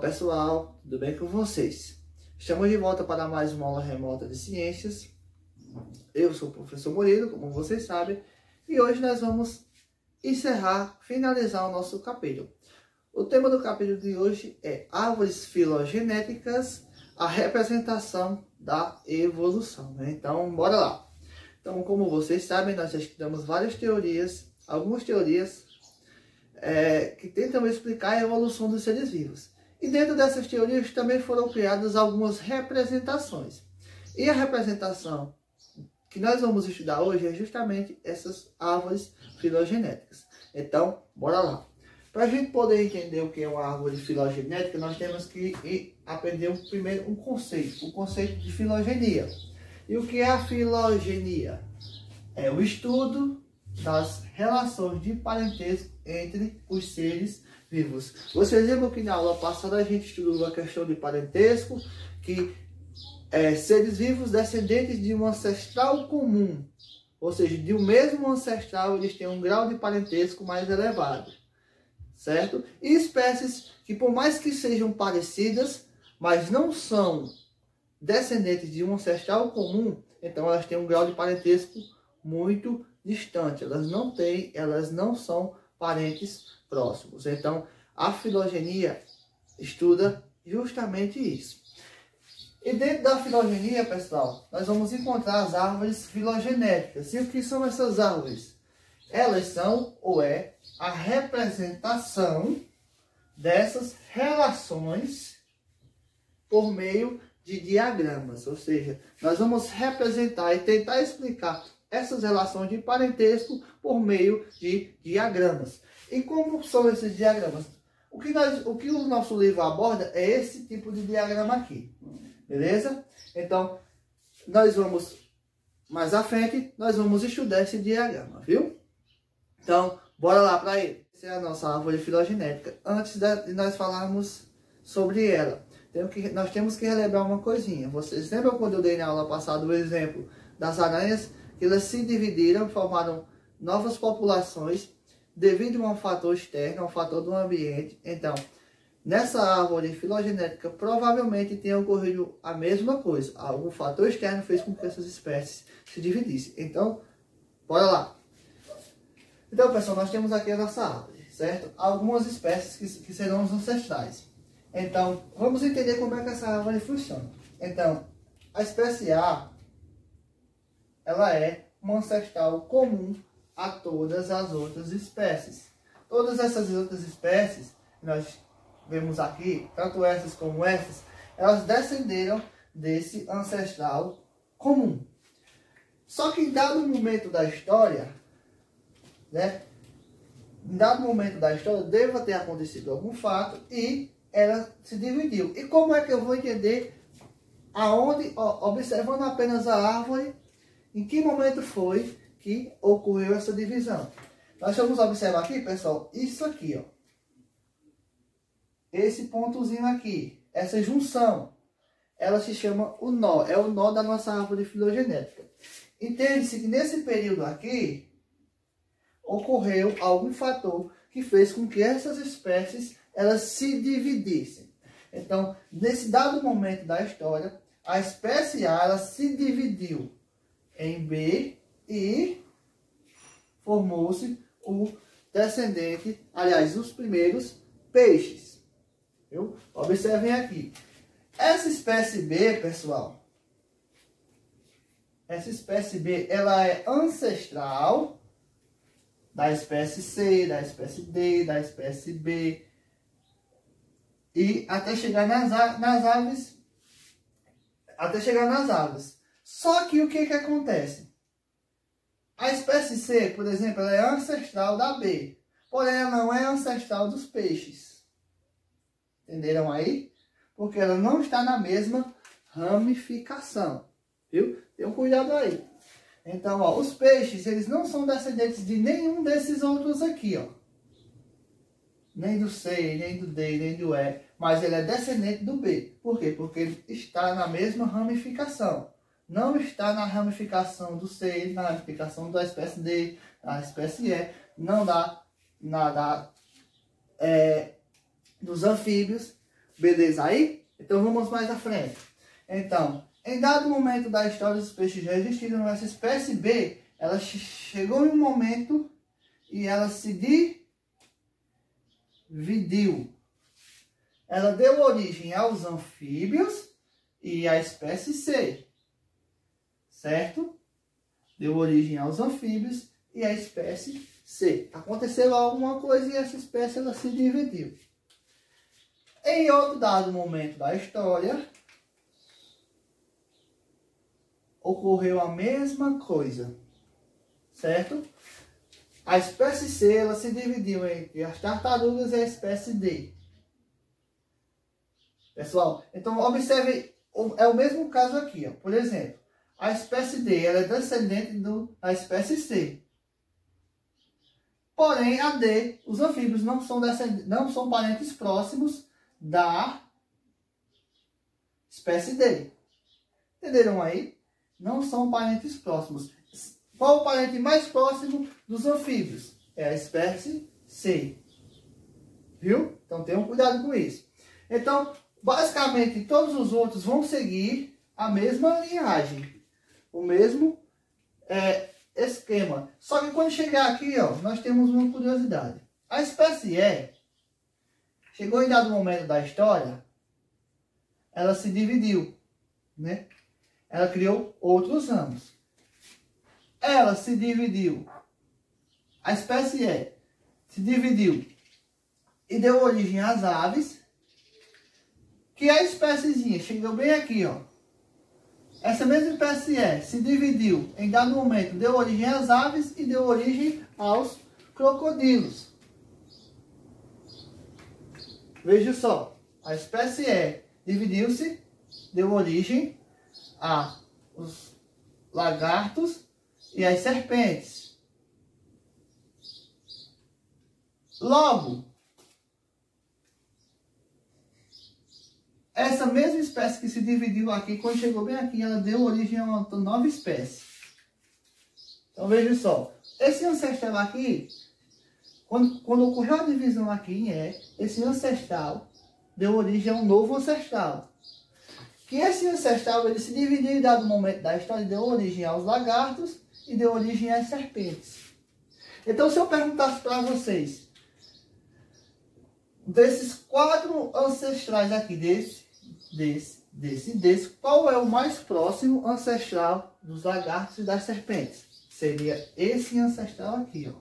pessoal, tudo bem com vocês? Estamos de volta para mais uma aula remota de ciências. Eu sou o professor Murilo, como vocês sabem, e hoje nós vamos finalizar o nosso capítulo. O tema do capítulo de hoje é árvores filogenéticas, a representação da evolução, né? Então, bora lá. Então, como vocês sabem, nós já estudamos várias teorias, algumas teorias que tentam explicar a evolução dos seres vivos. E dentro dessas teorias também foram criadas algumas representações. E a representação que nós vamos estudar hoje é justamente essas árvores filogenéticas. Então, bora lá. Para a gente poder entender o que é uma árvore filogenética, nós temos que aprender primeiro um conceito, o conceito de filogenia. E o que é a filogenia? É o estudo das relações de parentesco entre os seres vivos. Vocês lembram que na aula passada a gente estudou a questão de parentesco, que seres vivos descendentes de um ancestral comum, ou seja, de um mesmo ancestral, eles têm um grau de parentesco mais elevado, certo? E espécies que, por mais que sejam parecidas, mas não são descendentes de um ancestral comum, então elas têm um grau de parentesco muito distante, elas não são parentes próximos. Então, a filogenia estuda justamente isso. E dentro da filogenia, pessoal, nós vamos encontrar as árvores filogenéticas. E o que são essas árvores? Elas são, ou é, a representação dessas relações por meio de diagramas. Ou seja, nós vamos representar e tentar explicar essas relações de parentesco por meio de diagramas. E como são esses diagramas? O que o nosso livro aborda é esse tipo de diagrama aqui. Beleza? Então, nós vamos, mais à frente, nós vamos estudar esse diagrama, viu? Então, bora lá para ele. Essa é a nossa árvore filogenética. Antes de nós falarmos sobre ela, nós temos que relembrar uma coisinha. Vocês lembram quando eu dei na aula passada o exemplo das aranhas? Que elas se dividiram, formaram novas populações devido a um fator externo, a um fator do ambiente. Então, nessa árvore filogenética, provavelmente tenha ocorrido a mesma coisa. Algum fator externo fez com que essas espécies se dividissem. Então, bora lá. Então, pessoal, nós temos aqui a nossa árvore, certo? Algumas espécies que serão os ancestrais. Então, vamos entender como é que essa árvore funciona. Então, a espécie A, ela é um ancestral comum a todas as outras espécies. Todas essas outras espécies que nós vemos aqui, tanto essas como essas, elas descenderam desse ancestral comum. Só que em dado momento da história, né? Em dado momento da história, deva ter acontecido algum fato e ela se dividiu. E como é que eu vou entender aonde, observando apenas a árvore, em que momento foi que ocorreu essa divisão? Nós vamos observar aqui, pessoal, isso aqui, ó. Esse pontozinho aqui, essa junção, ela se chama o nó, é o nó da nossa árvore filogenética. Entende-se que nesse período aqui, ocorreu algum fator que fez com que essas espécies, elas se dividissem. Então, nesse dado momento da história, a espécie A, ela se dividiu em B e formou-se o descendente, aliás, os primeiros peixes. Viu? Observem aqui. Essa espécie B, pessoal, essa espécie B, ela é ancestral da espécie C, da espécie D, da espécie B, e até chegar nas aves, Só que o que acontece? A espécie C, por exemplo, ela é ancestral da B, porém ela não é ancestral dos peixes. Entenderam aí? Porque ela não está na mesma ramificação, viu? Tenham cuidado aí. Então, ó, os peixes, eles não são descendentes de nenhum desses outros aqui, ó. Nem do C, nem do D, nem do E, mas ele é descendente do B. Por quê? Porque ele está na mesma ramificação. Não está na ramificação do C, na ramificação da espécie D, da espécie E, não dá dos anfíbios, Beleza aí? Então vamos mais à frente. Então, em dado momento da história dos peixes já existiram, essa espécie B, ela chegou em um momento e ela se dividiu. Ela deu origem aos anfíbios e à espécie C, certo? Deu origem aos anfíbios e à espécie C. Aconteceu alguma coisa e essa espécie ela se dividiu. Em outro dado momento da história, ocorreu a mesma coisa, certo? A espécie C ela se dividiu entre as tartarugas e a espécie D. Pessoal, então observe, é o mesmo caso aqui, ó. Por exemplo, a espécie D ela é descendente da espécie C. Porém, a D, os anfíbios não são parentes próximos da espécie D. Entenderam aí? Não são parentes próximos. Qual o parente mais próximo dos anfíbios? É a espécie C. Viu? Então tenham cuidado com isso. Então, basicamente, todos os outros vão seguir a mesma linhagem. O mesmo esquema. Só que quando chegar aqui, ó, nós temos uma curiosidade. A espécie E, chegou em dado momento da história, ela se dividiu, né? Ela criou outros ramos. Ela se dividiu. A espécie E se dividiu e deu origem às aves. Que a espéciezinha chegou bem aqui, ó. Essa mesma espécie E se dividiu em dado momento, deu origem às aves e deu origem aos crocodilos. Veja só, a espécie E dividiu-se, deu origem aos lagartos e às serpentes. Logo, essa mesma espécie que se dividiu aqui, quando chegou bem aqui, ela deu origem a uma nova espécie. Então veja só, esse ancestral aqui, quando ocorreu a divisão aqui em E, esse ancestral deu origem a um novo ancestral. Que esse ancestral ele se dividiu em dado momento da história e deu origem aos lagartos e deu origem às serpentes. Então, se eu perguntasse para vocês, desses 4 ancestrais aqui, desse, qual é o mais próximo ancestral dos lagartos e das serpentes? Seria esse ancestral aqui, ó.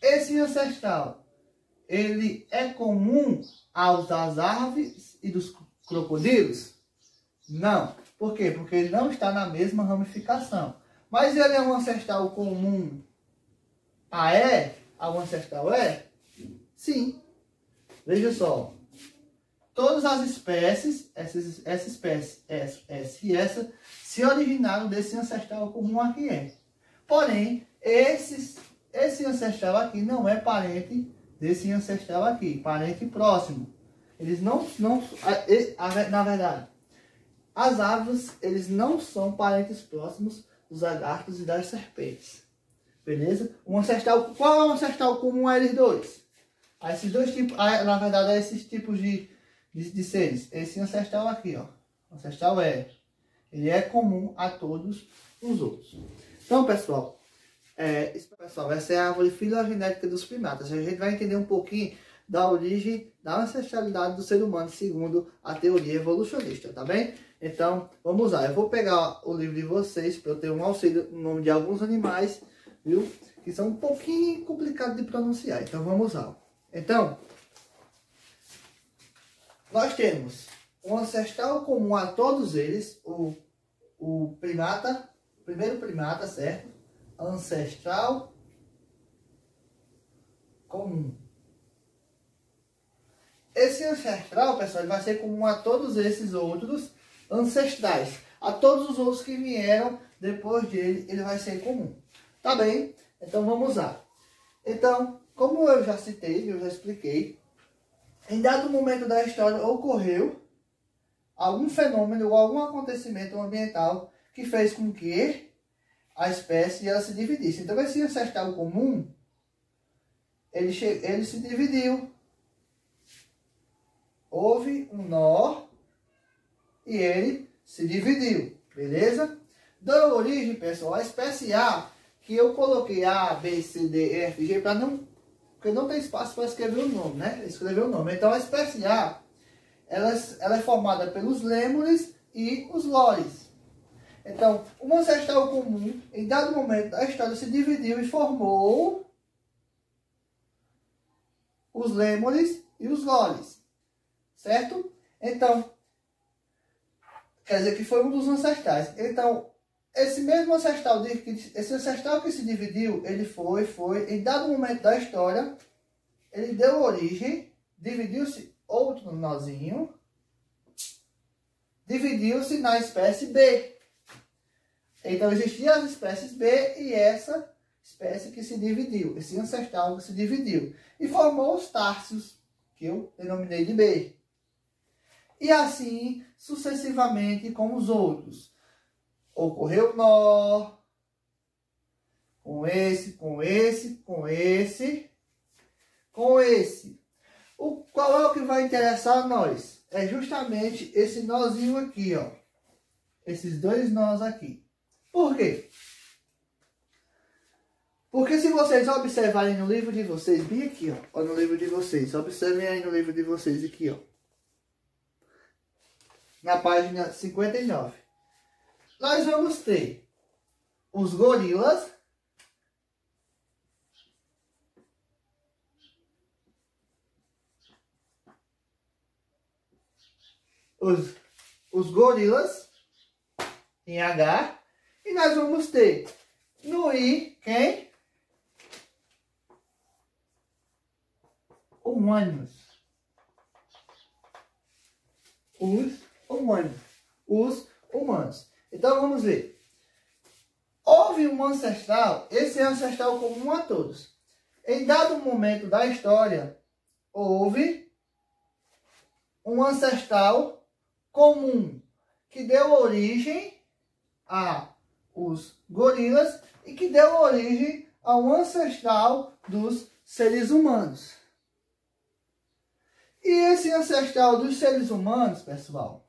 Esse ancestral, ele é comum aos das árvores e dos crocodilos? Não. Por quê? Porque ele não está na mesma ramificação. Mas ele é um ancestral comum ao ancestral E? Sim. Veja só. Todas as espécies, essa espécie, essa e essa, se originaram desse ancestral comum aqui E. Porém, esse ancestral aqui não é parente desse ancestral aqui, parente próximo. Eles na verdade, as aves, eles não são parentes próximos dos lagartos e das serpentes. Beleza? Qual é o ancestral comum a eles dois? A esses dois tipos, na verdade, a esses tipos de seres. Esse ancestral aqui, ó, ancestral E, ele é comum a todos os outros. Então, pessoal, essa é a árvore filogenética dos primatas. A gente vai entender um pouquinho da origem, da ancestralidade do ser humano, segundo a teoria evolucionista, tá bem? Então, vamos lá. Eu vou pegar o livro de vocês, para eu ter um auxílio no nome de alguns animais, viu? Que são um pouquinho complicados de pronunciar. Então, vamos lá. Então, nós temos um ancestral comum a todos eles, o primeiro primata, certo? Ancestral comum. Esse ancestral, pessoal, ele vai ser comum a todos esses outros ancestrais. A todos os outros que vieram depois dele, ele vai ser comum. Tá bem? Então vamos lá. Então, como eu já citei, eu já expliquei, em dado momento da história ocorreu algum fenômeno ou algum acontecimento ambiental que fez com que a espécie ela se dividisse. Então esse ancestral comum, ele se dividiu, houve um nó e ele se dividiu, beleza? Deu origem, pessoal, a espécie A, que eu coloquei A, B, C, D, E, F, G, porque não tem espaço para escrever o nome, né? Escrever o nome. Então a espécie A, ela é formada pelos lêmures e os lores. Então, um ancestral comum, em dado momento da história, se dividiu e formou os lêmures e os lores, certo? Então, quer dizer que foi um dos ancestrais. Então, esse mesmo ancestral, esse ancestral que se dividiu, ele foi, em dado momento da história, ele deu origem, dividiu-se outro nozinho, dividiu-se na espécie B. Então, existiam as espécies B e essa espécie que se dividiu, esse ancestral que se dividiu. E formou os társios, que eu denominei de B. E assim, sucessivamente com os outros. Ocorreu nó, com esse, com esse, com esse, com esse. Qual é o que vai interessar a nós? É justamente esse nozinho aqui, ó. Esses dois nós aqui. Por quê? Porque se vocês observarem no livro de vocês, bem aqui, ó, no livro de vocês, observem aí no livro de vocês aqui, ó. Na página 59. Nós vamos ter os gorilas, os gorilas em H, e nós vamos ter no I quem? Humanos. Os humanos. Os humanos. Então vamos ver. Houve um ancestral, esse é ancestral comum a todos. Em dado momento da história, houve um ancestral comum que deu origem a os gorilas e que deu origem ao ancestral dos seres humanos. E esse ancestral dos seres humanos, pessoal,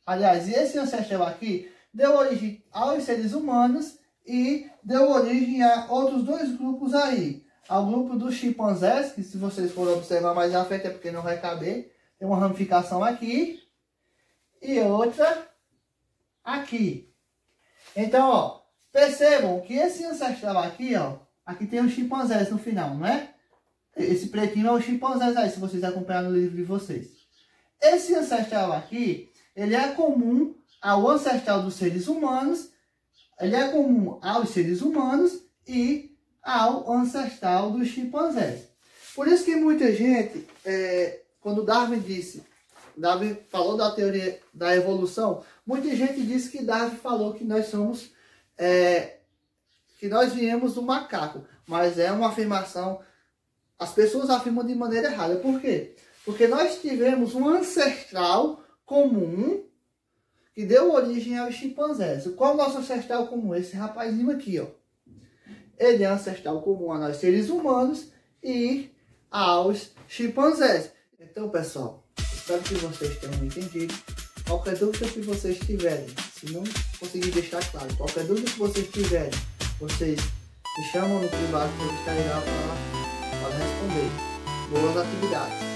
aliás, esse ancestral aqui deu origem aos seres humanos e deu origem a outros dois grupos aí. Ao grupo dos chimpanzés, que se vocês forem observar mais à frente é porque não vai caber, tem uma ramificação aqui e outra aqui. Então, ó, percebam que esse ancestral aqui, ó, aqui tem os chimpanzés no final, não é? Esse pretinho é os chimpanzés aí, se vocês acompanharem no livro de vocês. Esse ancestral aqui, ele é comum ao ancestral dos seres humanos, ele é comum aos seres humanos e ao ancestral dos chimpanzés. Por isso que muita gente, quando Darwin falou da teoria da evolução, muita gente disse que Darwin falou que nós somos, que nós viemos do macaco. Mas é uma afirmação, as pessoas afirmam de maneira errada. Por quê? Porque nós tivemos um ancestral comum que deu origem aos chimpanzés. Qual é o nosso ancestral comum? Esse rapazinho aqui, ó. Ele é ancestral comum a nós seres humanos e aos chimpanzés. Então, pessoal, espero que vocês tenham entendido. Qualquer dúvida que vocês tiverem, se não conseguir deixar claro, qualquer dúvida que vocês tiverem, vocês me chamam no privado que eu estarei lá para responder. Boas atividades!